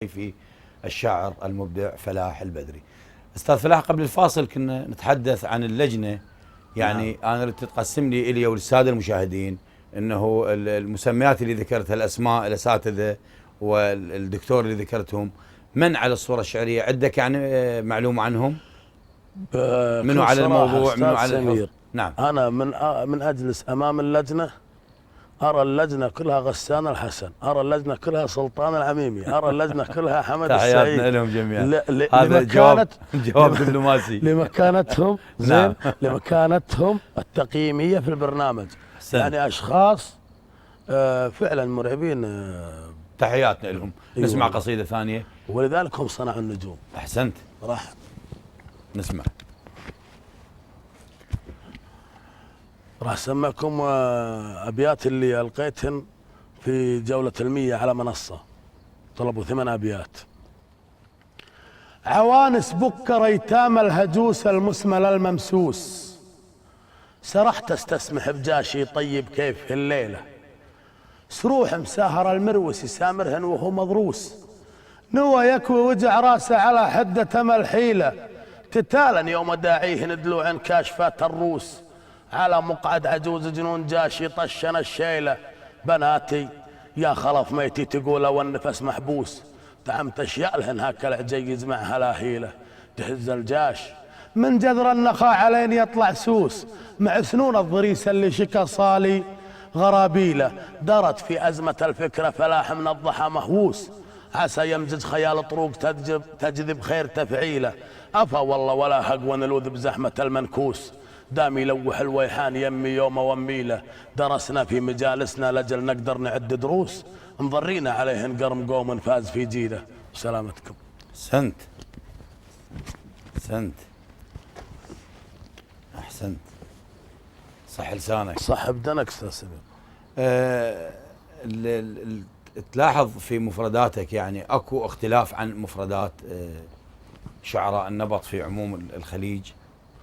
في الشاعر المبدع فلاح البدري. استاذ فلاح، قبل الفاصل كنا نتحدث عن اللجنه، يعني نعم. انا اريد تقسم لي وللساده المشاهدين انه المسميات اللي ذكرتها، الاسماء، الاساتذه والدكتور اللي ذكرتهم، من على الصوره الشعريه عندك يعني معلومه عنهم؟ منو على الموضوع، منو على الحفظ؟ نعم. انا من اجلس امام اللجنه أرى اللجنة كلها غسان الحسن، أرى اللجنة كلها سلطان العميمي، أرى اللجنة كلها حمد السعيد. تحياتنا لهم جميعا. هذا جواب دبلوماسي لمكانتهم. نعم. لمكانتهم التقييمية في البرنامج. يعني أشخاص فعلا مرعبين. تحياتنا لهم. نسمع قصيدة ثانية. ولذلك هم صنعوا النجوم. أحسنت. راح نسمع. راح اسمعكم ابيات اللي القيتهن في جولة المية على منصة. طلبوا 8 ابيات. عوانس بكر ايتام الهجوس المسمل الممسوس، سرحت استسمح بجاشي طيب كيف في الليلة، سروح مساهر المروس يسامرهن وهو مضروس، نوى يكوي وجع راسه على حدة امل حيلة، تتالا يوم داعيهن دلوع كاشفات الروس، على مقعد عجوز جنون جاشي طشنا الشيلة، بناتي يا خلف ميتي تقول والنفس محبوس، تعمت اشياء لهن هاك العجيز معها لا هيلة، تهز الجاش من جذر النخاع علين يطلع سوس، مع سنون الضريس اللي شكا صالي غرابيله، درت في أزمة الفكرة فلاح من الضحى مهووس، عسى يمزج خيال طروق تجذب خير تفعيله، أفا والله ولا حق ونلوذ بزحمة المنكوس، دام يلوح الويحان يمي يوم وميله، درسنا في مجالسنا لجل نقدر نعد دروس، مضرينا عليهن قرم قوم فاز في جيله. سلامتكم. أحسنت. أحسنت. أحسنت. صح لسانك. صح بدنك استاذ سمير. تلاحظ في مفرداتك يعني اكو اختلاف عن مفردات شعراء النبط في عموم الخليج،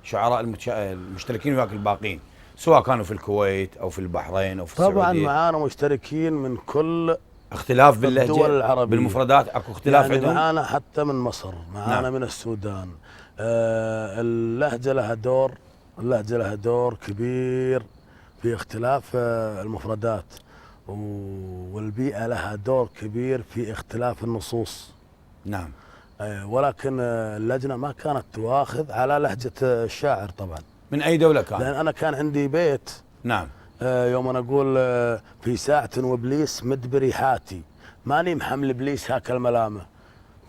شعراء المشتركين وياك الباقين، سواء كانوا في الكويت او في البحرين او في السعوديه. طبعا معانا مشتركين من كل اختلاف باللهجه الدول العربيه، بالمفردات اكو اختلاف يعني عندهم. معانا حتى من مصر، معانا نعم. من السودان. اللهجه لها دور، اللهجه لها دور كبير في اختلاف المفردات، والبيئه لها دور كبير في اختلاف النصوص. نعم. ولكن اللجنه ما كانت تواخذ على لهجه الشاعر طبعا. من اي دوله كان؟ لان انا كان عندي بيت. نعم. يوم انا اقول في ساعه وابليس مد بريحاتي، ماني محمل ابليس هاك الملامه.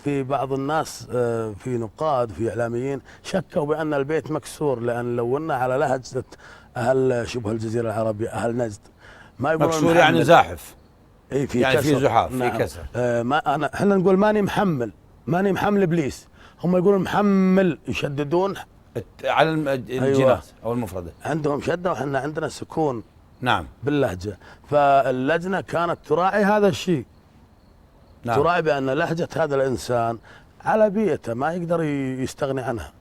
في بعض الناس في نقاد في اعلاميين شكوا بان البيت مكسور، لان لو قلنا على لهجه اهل شبه الجزيره العربيه، اهل نجد، ما يقولون مكسور يعني زاحف. اي في يعني كسر. في زحاف. نعم. في كسر. ما احنا نقول ماني محمل، ماني محمل ابليس، هم يقولون محمل، يشددون على الجناس. أيوة. او المفرده عندهم شده وحنا عندنا سكون. نعم. باللهجه، فاللجنه كانت تراعي هذا الشيء. نعم. تراعي بان لهجه هذا الانسان على بيئته ما يقدر يستغني عنها.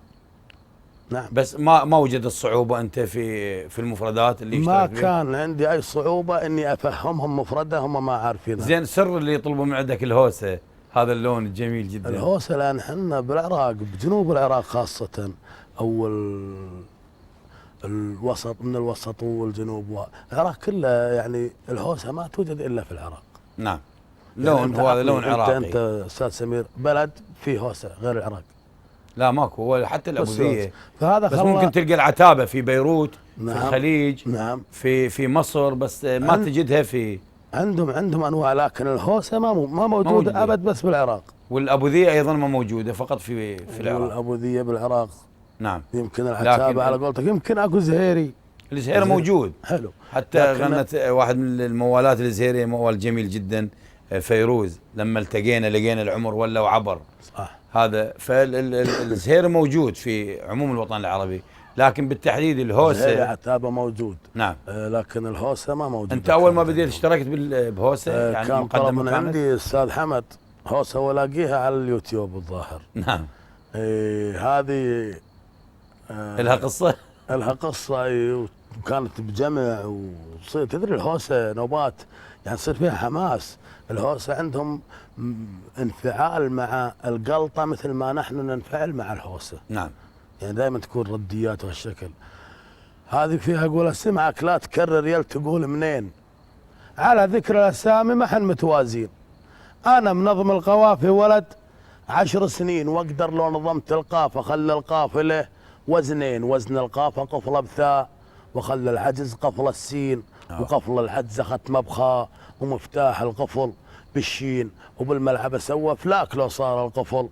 نعم. بس ما وجد الصعوبه انت في المفردات اللي ما كان عندي اي صعوبه اني افهمهم مفرده هم ما عارفينها. زين، السر اللي يطلبوا من عندك الهوسه، هذا اللون الجميل جدا. الهوسه لان احنا بالعراق، بجنوب العراق خاصه، او الوسط، من الوسط والجنوب والعراق كله، يعني الهوسه ما توجد الا في العراق. نعم. لون يعني هذا لون عراقي. انت استاذ سمير بلد فيه هوسه غير العراق؟ لا ماكو، هو حتى الابوذيه. فهذا بس ممكن تلقى العتابه في بيروت. نعم. في الخليج. نعم. في مصر، بس ما تجدها في عندهم انواع، لكن الهوسه ما موجوده ابد بس بالعراق. والابوذيه ايضا ما موجوده، فقط في العراق. والابوذيه بالعراق. نعم. يمكن العتابه على قولتك، يمكن اكو زهيري. الزهيري موجود. حلو. حتى غنت واحد من الموالات الزهيري، موال جميل جدا، فيروز، لما التقينا لقينا العمر ولا وعبر. صح. هذا فالزهير موجود في عموم الوطن العربي، لكن بالتحديد الهوسه. العتابه موجود. نعم. لكن الهوسه ما موجود. انت اول ما بديت اشتركت بهوسه؟ يعني كان طلب من عندي استاذ حمد هوسه، ولاقيها على اليوتيوب الظاهر. نعم. هذه لها قصه. لها قصه. وكانت بجمع وتصير تدري الهوسه نوبات، يعني يصير فيها حماس. الهوسه عندهم انفعال مع القلطه مثل ما نحن ننفعل مع الهوسه. نعم. يعني دائما تكون رديات بهالشكل. هذه فيها اقول اسمعك لا تكرر يل تقول منين. على ذكر الاسامي ما حن متوازين. انا منظم القوافي ولد 10 سنين، واقدر لو نظمت القافه خلى القافله وزنين، وزن القافه قفله بثاء، وخلى العجز قفل السين، وقفل العجز ختمه بخاء، ومفتاح القفل بالشين، وبالملعب سوى فلاك لو صار القفل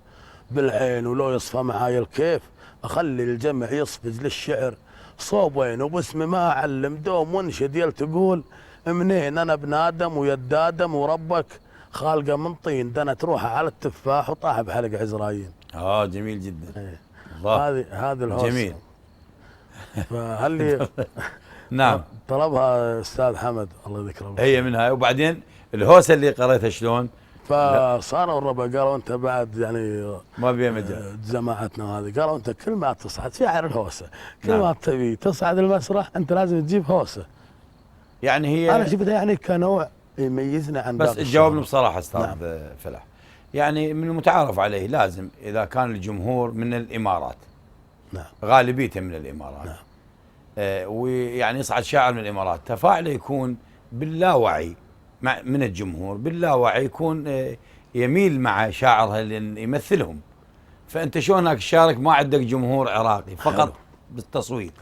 بالعين، ولو يصفى معاي الكيف اخلي الجمع يصفج للشعر صوبين، وباسمي ما اعلم دوم وانشد يل تقول منين. انا ابن ادم ويد ادم وربك خالقه من طين، دنا تروح على التفاح وطاح بحلق عزرايين. جميل جدا. ايه. الله. هذه الهوسه جميل. فهل نعم. طلبها استاذ حمد الله يذكره. هي منها. وبعدين الهوسه اللي قريتها شلون؟ فصاروا الربع قالوا انت بعد يعني ما بيها مجال. جماعتنا هذه قالوا انت كل ما تصعد شاعر الهوسه، كل نعم. ما تبي تصعد المسرح انت لازم تجيب هوسه. يعني هي انا شفتها يعني كنوع يميزنا عن بس باقي تجاوبني الشباب. بصراحه استاذ نعم. فلاح. يعني من المتعارف عليه لازم اذا كان الجمهور من الامارات، نعم. غالبيته من الامارات، نعم. ويعني يصعد شاعر من الامارات، تفاعله يكون باللاوعي من الجمهور، باللاوعي يكون يميل مع شاعره اللي يمثلهم. فانت شلونك تشارك ما عندك جمهور عراقي فقط حلو. بالتصويت؟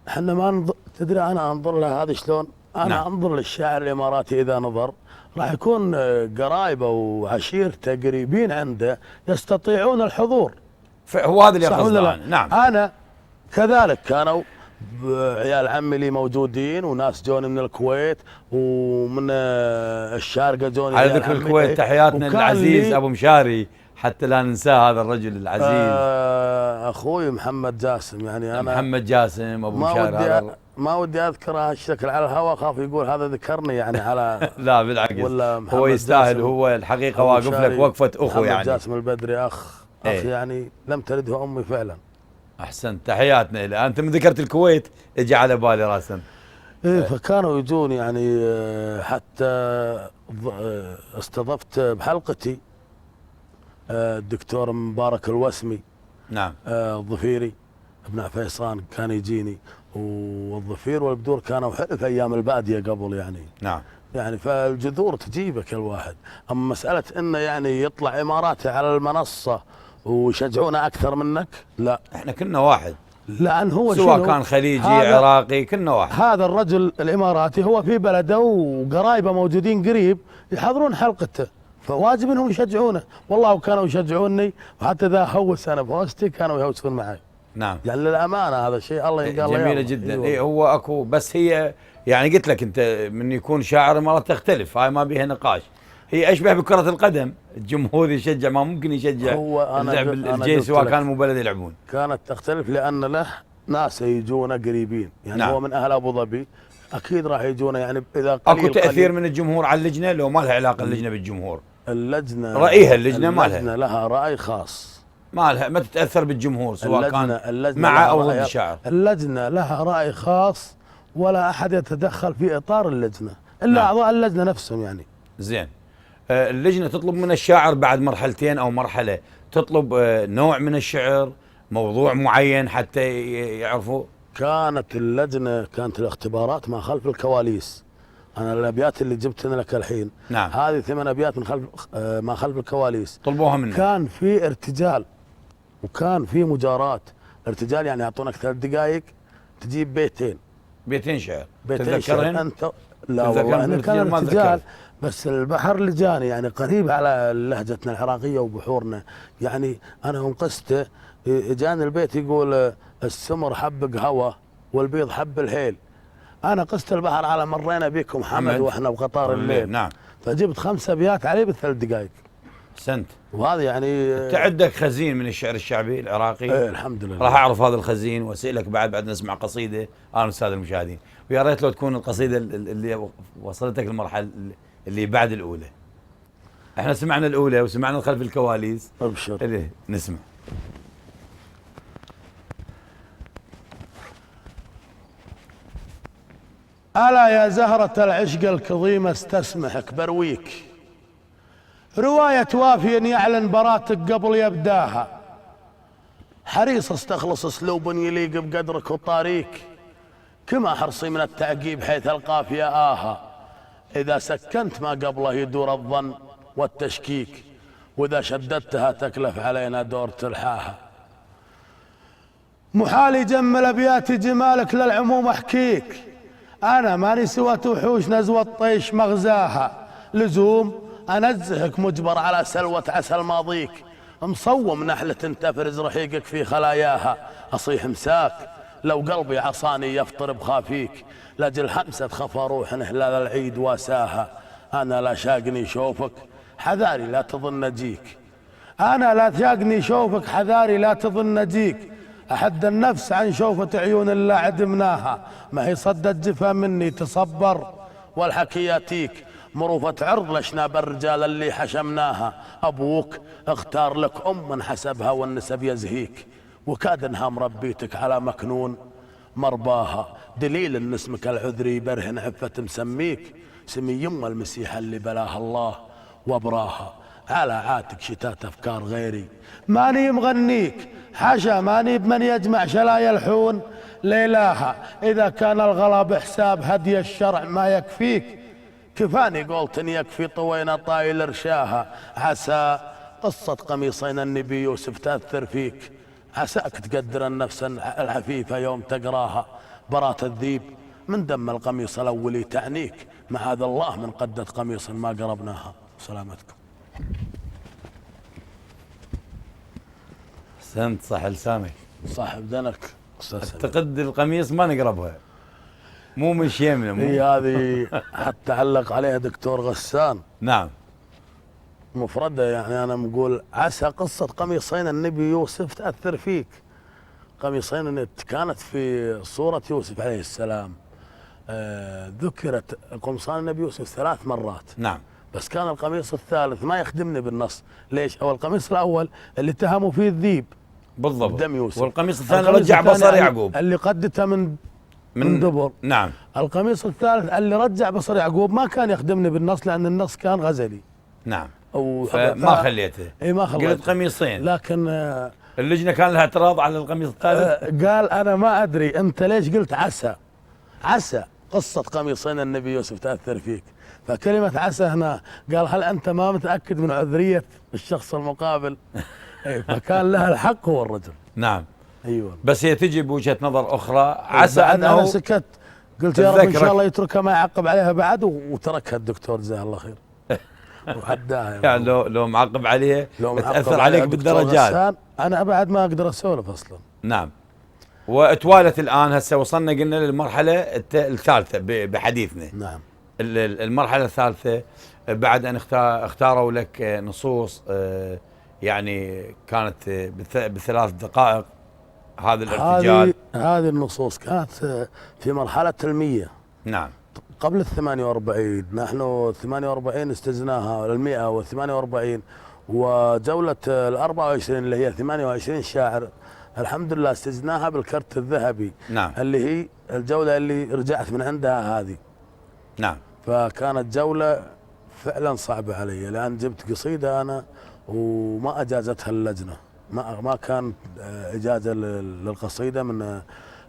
احنا ما تدري انا انظر لها هذه شلون؟ انا نعم. انظر للشاعر الاماراتي اذا نظر راح يكون قرايبه وعشيرته قريبين عنده يستطيعون الحضور. فهو هذا اللي صح قصده ولا لا؟ أنا. نعم. انا كذلك كانوا عيال عمي اللي موجودين، وناس جوني من الكويت ومن الشارقه جوني. على ذكر الكويت تحياتنا للعزيز ابو مشاري حتى لا ننساه هذا الرجل العزيز. اخوي محمد جاسم، يعني انا محمد جاسم ابو مشاري ما ودي اذكره هالشكل على الهواء، خاف يقول هذا ذكرني يعني على لا بالعكس، هو يستاهل، هو الحقيقه واقف لك وقفه اخو يعني. محمد جاسم البدري اخ يعني لم تلده امي فعلا. احسنت، تحياتنا له. انت من ذكرت الكويت اجى على بالي راسا. ايه فكانوا يجون يعني حتى استضفت بحلقتي الدكتور مبارك الوسمي. نعم. الظفيري ابن فيصان كان يجيني، والظفير والبدور كانوا حلف ايام الباديه قبل يعني. نعم. يعني فالجذور تجيبك الواحد. اما مساله انه يعني يطلع اماراتي على المنصه ويشجعونا اكثر منك، لا احنا كنا واحد، لان هو سواء كان خليجي عراقي كنا واحد. هذا الرجل الاماراتي هو في بلده وقرايبه موجودين قريب يحضرون حلقته، فواجب انهم يشجعونه. والله كانوا يشجعوني، وحتى اذا هوس انا بهوستي كانوا يهوسون معي. نعم. يعني للامانه هذا شيء الله يقال. جميله جدا. اي هو اكو، بس هي يعني قلت لك انت من يكون شاعر مرات تختلف، هاي ما بيها نقاش. هي اشبه بكره القدم، الجمهور يشجع، ما ممكن يشجع اللعب الجاي سواء كان مو بلد يلعبون. كانت تختلف لان له ناس يجون قريبين، يعني نعم. هو من اهل ابو ظبي، اكيد راح يجون يعني اذا قليل. اكو تاثير من الجمهور على اللجنه لو ما لها علاقه اللجنه بالجمهور؟ اللجنه رايها اللجنه ما لها. اللجنه لها راي خاص، ما لها، ما تتاثر بالجمهور سواء كان مع او ضد الشاعر. اللجنه لها راي خاص، ولا احد يتدخل في اطار اللجنه الا نعم. اعضاء اللجنه نفسهم يعني. زين. اللجنه تطلب من الشاعر بعد مرحلتين او مرحله، تطلب نوع من الشعر، موضوع معين حتى يعرفوا. كانت اللجنه كانت الاختبارات ما خلف الكواليس. انا الابيات اللي جبتها لك الحين نعم. هذه 8 ابيات من خلف ما خلف الكواليس. طلبوها منك. كان في ارتجال وكان في مجارات. ارتجال يعني يعطونك 3 دقائق تجيب بيتين شعر. بيتين شعر انت. لا والله انا كان ارتجال، بس البحر اللي جاني يعني قريب على لهجتنا العراقيه وبحورنا. يعني انا يوم قسته جاني البيت يقول السمر حب قهوه والبيض حب الهيل. انا قست البحر على مرينا بكم حمد واحنا بقطار الليل. نعم. فجبت 5 ابيات عليه ب3 دقائق. احسنت. وهذا يعني انت عندك خزين من الشعر الشعبي العراقي. ايه الحمد لله. راح اعرف هذا الخزين واسالك بعد نسمع قصيده انا والساده المشاهدين، ويا ريت لو تكون القصيده اللي وصلتك المرحله اللي بعد الاولى. احنا سمعنا الاولى وسمعنا خلف الكواليس. ابشر. نسمع. ألا يا زهرة العشق الكظيمة استسمحك برويك رواية وافي يعلن براتك قبل يبداها، حريص استخلص اسلوب يليق بقدرك وطاريك، كما حرصي من التعقيب حيث القافية آها، إذا سكنت ما قبله يدور الظن والتشكيك، وإذا شددتها تكلف علينا دور تلحاها. محال يجمل أبيات جمالك للعموم أحكيك، أنا ماني سوى وحوش نزوة طيش مغزاها، لزوم أنزهك مجبر على سلوة عسل ماضيك، مصوم نحلة تفرز رحيقك في خلاياها، أصيح مساك لو قلبي عصاني يفطر بخافيك، لأجل همسة خفى روح هلال العيد واساها، أنا لا شاقني شوفك حذاري لا تظن أجيك، أنا لا تشاقني شوفك حذاري لا تظن أجيك، أحد النفس عن شوفة عيون الله عدمناها، ما هي صدت جفا مني تصبر والحكي ياتيك، مروفة عرض لشناب الرجال اللي حشمناها، أبوك اختار لك من حسبها والنسب يزهيك، وكاد انها مربيتك على مكنون مرباها، دليل ان اسمك العذري برهن عفة مسميك، سمي يم المسيح اللي بلاها الله وبراها، على عاتك شتات افكار غيري ماني مغنيك، حاشا ماني بمن يجمع شلايا الحون ليلاها، اذا كان الغلا بحساب هدي الشرع ما يكفيك، كفاني قولت ان يكفي طوينا طايل رشاها، عسى قصة قميصين النبي يوسف تأثر فيك، عساك تقدر النفس العفيفة يوم تقراها، برات الذيب من دم القميص الأولي تعنيك، معاذ الله من قدة قميص ما قربناها. سلامتكم. احسنت صح لسانك. صاحب دنك اعتقد القميص ما نقربها، مو من شيمنا مو هي هذه حتى علق عليها دكتور غسان. نعم. مفردة يعني أنا بقول عسى قصة قميصين النبي يوسف تأثر فيك، قميصين كانت في صورة يوسف عليه السلام، ذكرت قمصان النبي يوسف 3 مرات. نعم. بس كان القميص الثالث ما يخدمني بالنص، ليش؟ هو القميص الأول اللي اتهموا فيه الذيب بالضبط دم يوسف، والقميص الثاني رجع بصر يعقوب اللي قدته من دبر. نعم. القميص الثالث اللي رجع بصر يعقوب ما كان يخدمني بالنص لأن النص كان غزلي. نعم. أو ما خليته. اي ما خليته. قلت قميصين. لكن اللجنة كان لها اعتراض على القميص الثالث. قال أنا ما أدري أنت ليش قلت عسى قصة قميصين النبي يوسف تأثر فيك، فكلمة عسى هنا قال هل أنت ما متأكد من عذرية الشخص المقابل؟ فكان لها الحق هو الرجل. نعم. أيوة. بس هي تجي بوجهة نظر أخرى، عسى أنه أنا سكت قلت يا رب إن شاء الله يتركها ما يعقب عليها بعد، وتركها الدكتور جزاه الله خير وعداها. يعني لو معقب عليها تأثر عليك بالدرجات. أنا بعد ما أقدر أسولف أصلا. نعم. وتوالت الآن هسه وصلنا قلنا للمرحلة الثالثة بحديثنا. نعم. المرحلة الثالثة بعد أن اختاروا لك نصوص يعني كانت ب3 دقائق، هذا الارتجال. هذه النصوص كانت في مرحلة المية. نعم. قبل 48 نحن 48 استزناها 148 وجولة 24 اللي هي 28 شاعر الحمد لله استزناها بالكرت الذهبي. نعم. اللي هي الجولة اللي رجعت من عندها هذه. نعم. فكانت جولة فعلا صعبة علي لأن جبت قصيدة أنا وما أجازتها اللجنة، ما كان إجازة للقصيدة من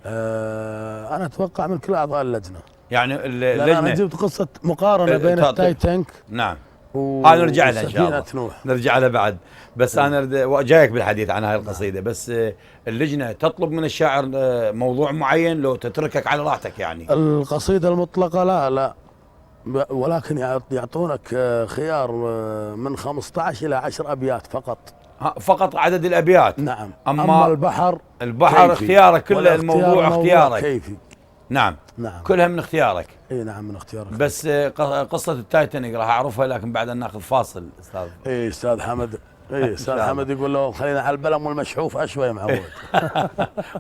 أنا أتوقع من كل أعضاء اللجنة. يعني اللجنة أنا جبت قصة مقارنة بين التايتانك. نعم. هذا نرجع لها إن شاء الله. نوح. نرجع لها بعد، بس أنا جايك بالحديث عن هاي القصيدة. بس اللجنة تطلب من الشاعر موضوع معين لو تتركك على راحتك يعني. القصيدة المطلقة لا ولكن يعطونك خيار من 15 إلى 10 أبيات فقط. فقط عدد الأبيات. نعم. أما البحر اختيارك، كل الموضوع اختيارك. كيفي. نعم. نعم. كلها من اختيارك. اي نعم من اختيارك. بس قصة التايتانيك راح اعرفها لكن بعد ان ناخذ فاصل استاذ. اي استاذ حمد. اي استاذ حمد يقول له خلينا على البلم والمشحوف اشوي معود.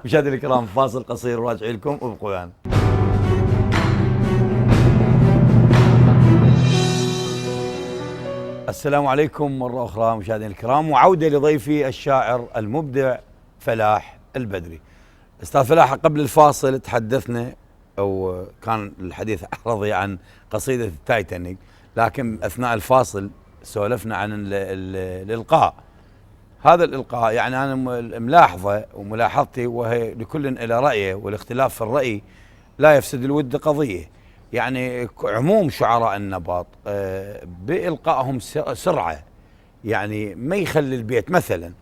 مشاهدينا الكرام فاصل قصير وراجع لكم ابقوا يعني. السلام عليكم مرة أخرى مشاهدينا الكرام، وعودة لضيفي الشاعر المبدع فلاح البدري. أستاذ فلاح قبل الفاصل تحدثنا أو كان الحديث عرضي عن قصيدة التايتانيك، لكن أثناء الفاصل سولفنا عن الإلقاء. هذا الإلقاء يعني أنا ملاحظة وملاحظتي، وهي لكل إلى رأيه، والاختلاف في الرأي لا يفسد الود قضية. يعني عموم شعراء النبط بإلقائهم سرعة، يعني ما يخلي البيت. مثلا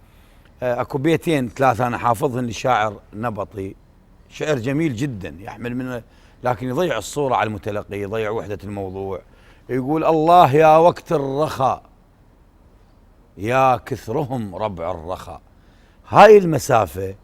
اكو بيتين ثلاثة أنا حافظهم لشاعر نبطي، شعر جميل جدا يحمل منه، لكن يضيع الصورة على المتلقي، يضيع وحدة الموضوع. يقول: الله يا وقت الرخاء يا كثرهم ربع الرخاء. هاي المسافة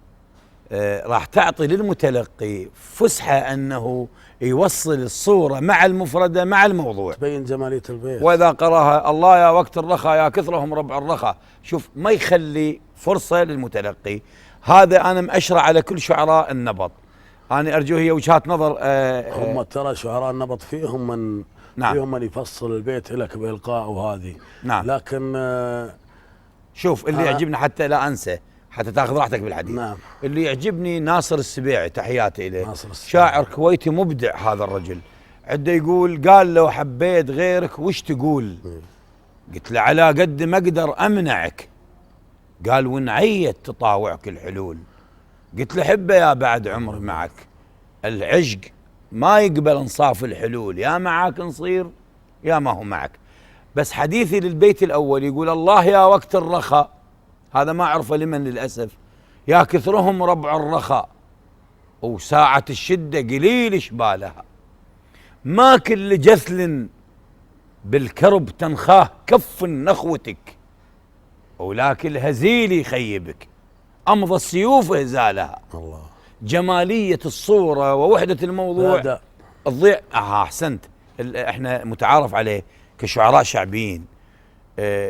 راح تعطي للمتلقي فسحة أنه يوصل الصورة مع المفردة مع الموضوع، تبين جمالية البيت. وإذا قراها: الله يا وقت الرخاء يا كثرهم ربع الرخاء، شوف ما يخلي فرصة للمتلقي. هذا أنا مأشرة على كل شعراء النبط. أنا أرجو هي وجهات نظر. هم ترى شعراء النبط فيهم من نعم. فيهم من يفصل البيت لك بإلقاء وهذه. نعم. لكن شوف اللي يعجبني حتى لا أنسى، حتى تاخذ راحتك بالحديث. نعم. اللي يعجبني ناصر السبيعي، تحياتي إليه، شاعر كويتي مبدع هذا الرجل. عنده يقول: قال لو حبيت غيرك وش تقول؟ قلت له: على قد ما اقدر امنعك. قال: ونعيت تطاوعك الحلول. قلت له: حبه يا بعد عمري معك، العشق ما يقبل انصاف الحلول، يا معاك نصير يا ما هو معك. بس حديثي للبيت الاول يقول: الله يا وقت الرخاء، هذا ما اعرفه لمن للاسف، يا كثرهم ربع الرخاء، وساعة الشدة قليل شبالها، ما كل جثل بالكرب تنخاه كف نخوتك، ولكن الهزيل يخيبك أمضى السيوف هزالها. الله. جمالية الصورة ووحدة الموضوع تضيع. أحسنت. احنا متعارف عليه كشعراء شعبيين،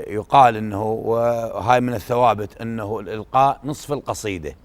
يقال انه، وهاي من الثوابت، انه الإلقاء نصف القصيدة.